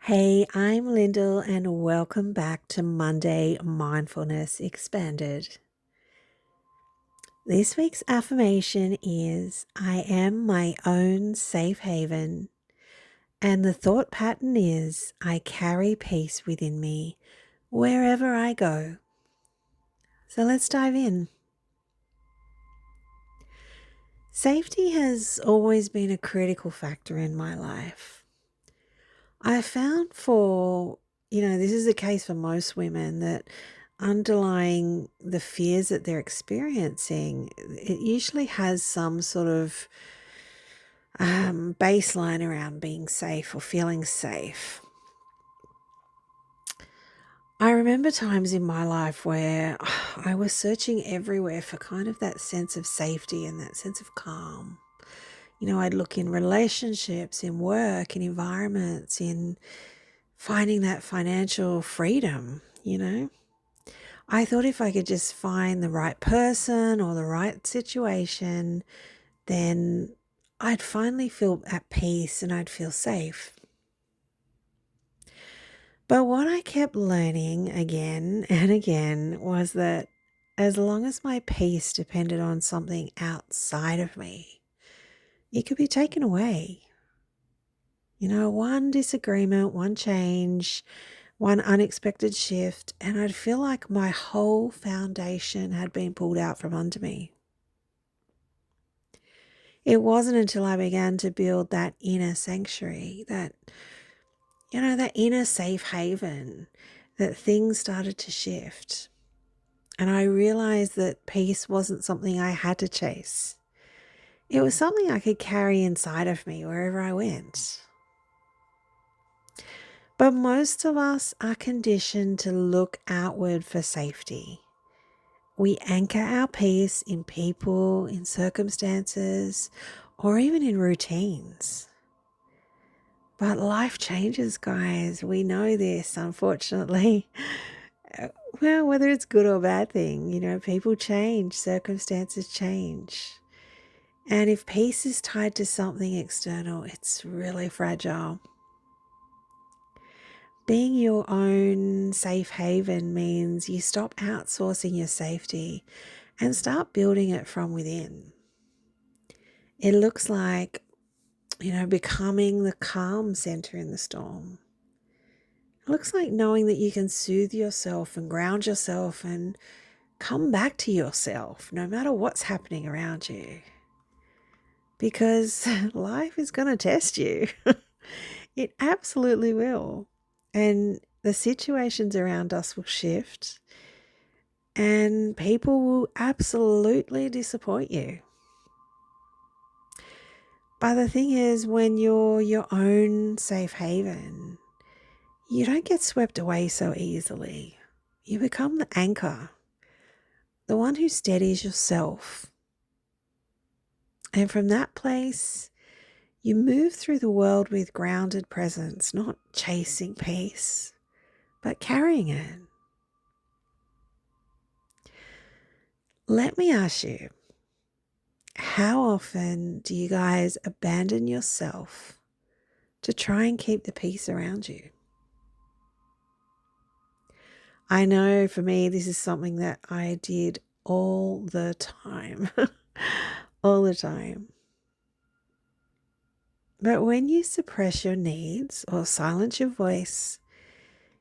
Hey, I'm Lyndall, and welcome back to Monday Mindfulness Expanded. This week's affirmation is I am my own safe haven, and the thought pattern is I carry peace within me wherever I go. So let's dive in. Safety has always been a critical factor in my life. I found this is the case for most women, that underlying the fears that they're experiencing, it usually has some sort of baseline around being safe or feeling safe. I remember times in my life where I was searching everywhere for kind of that sense of safety and that sense of calm. I'd look in relationships, in work, in environments, in finding that financial freedom. I thought if I could just find the right person or the right situation, then I'd finally feel at peace and I'd feel safe. But what I kept learning again and again was that as long as my peace depended on something outside of me, it could be taken away. One disagreement, one change, one unexpected shift, and I'd feel like my whole foundation had been pulled out from under me. It wasn't until I began to build that inner sanctuary, that inner safe haven, that things started to shift. And I realized that peace wasn't something I had to chase. It was something I could carry inside of me wherever I went. But most of us are conditioned to look outward for safety. We anchor our peace in people, in circumstances, or even in routines. But life changes, guys. We know this, unfortunately. Well, whether it's good or bad thing, people change, circumstances change. And if peace is tied to something external, it's really fragile. Being your own safe haven means you stop outsourcing your safety and start building it from within. It looks like, becoming the calm center in the storm. It looks like knowing that you can soothe yourself and ground yourself and come back to yourself no matter what's happening around you. Because life is going to test you. It absolutely will. And the situations around us will shift, and people will absolutely disappoint you. But the thing is, when you're your own safe haven, you don't get swept away so easily. You become the anchor, the one who steadies yourself. And from that place, you move through the world with grounded presence, not chasing peace, but carrying it. Let me ask you, how often do you guys abandon yourself to try and keep the peace around you? I know for me, this is something that I did all the time, all the time. But when you suppress your needs or silence your voice,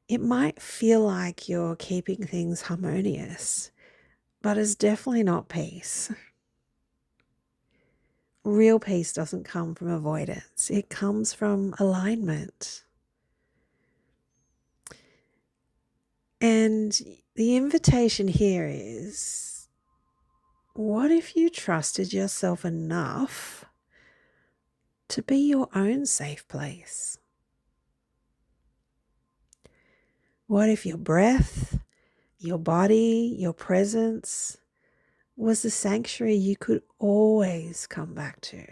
it might feel like you're keeping things harmonious, but it's definitely not peace. Real peace doesn't come from avoidance. It comes from alignment. And the invitation here is, what if you trusted yourself enough to be your own safe place? What if your breath, your body, your presence was the sanctuary you could always come back to?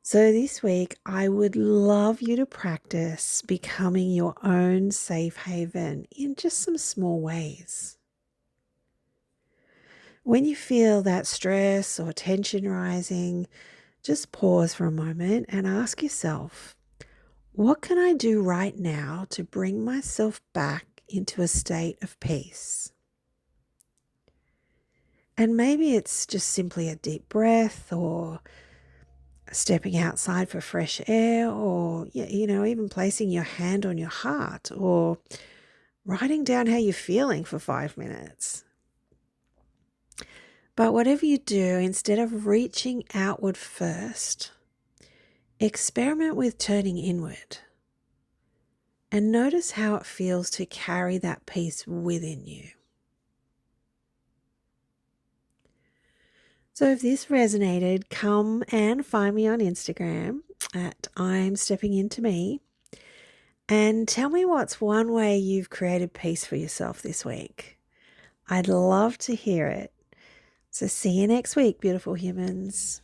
So this week, I would love you to practice becoming your own safe haven in just some small ways. When you feel that stress or tension rising, just pause for a moment and ask yourself, what can I do right now to bring myself back into a state of peace? And maybe it's just simply a deep breath or stepping outside for fresh air or, even placing your hand on your heart or writing down how you're feeling for 5 minutes. But whatever you do, instead of reaching outward first, experiment with turning inward and notice how it feels to carry that peace within you. So if this resonated, come and find me on Instagram at I'm Stepping Into Me and tell me what's one way you've created peace for yourself this week. I'd love to hear it. So see you next week, beautiful humans.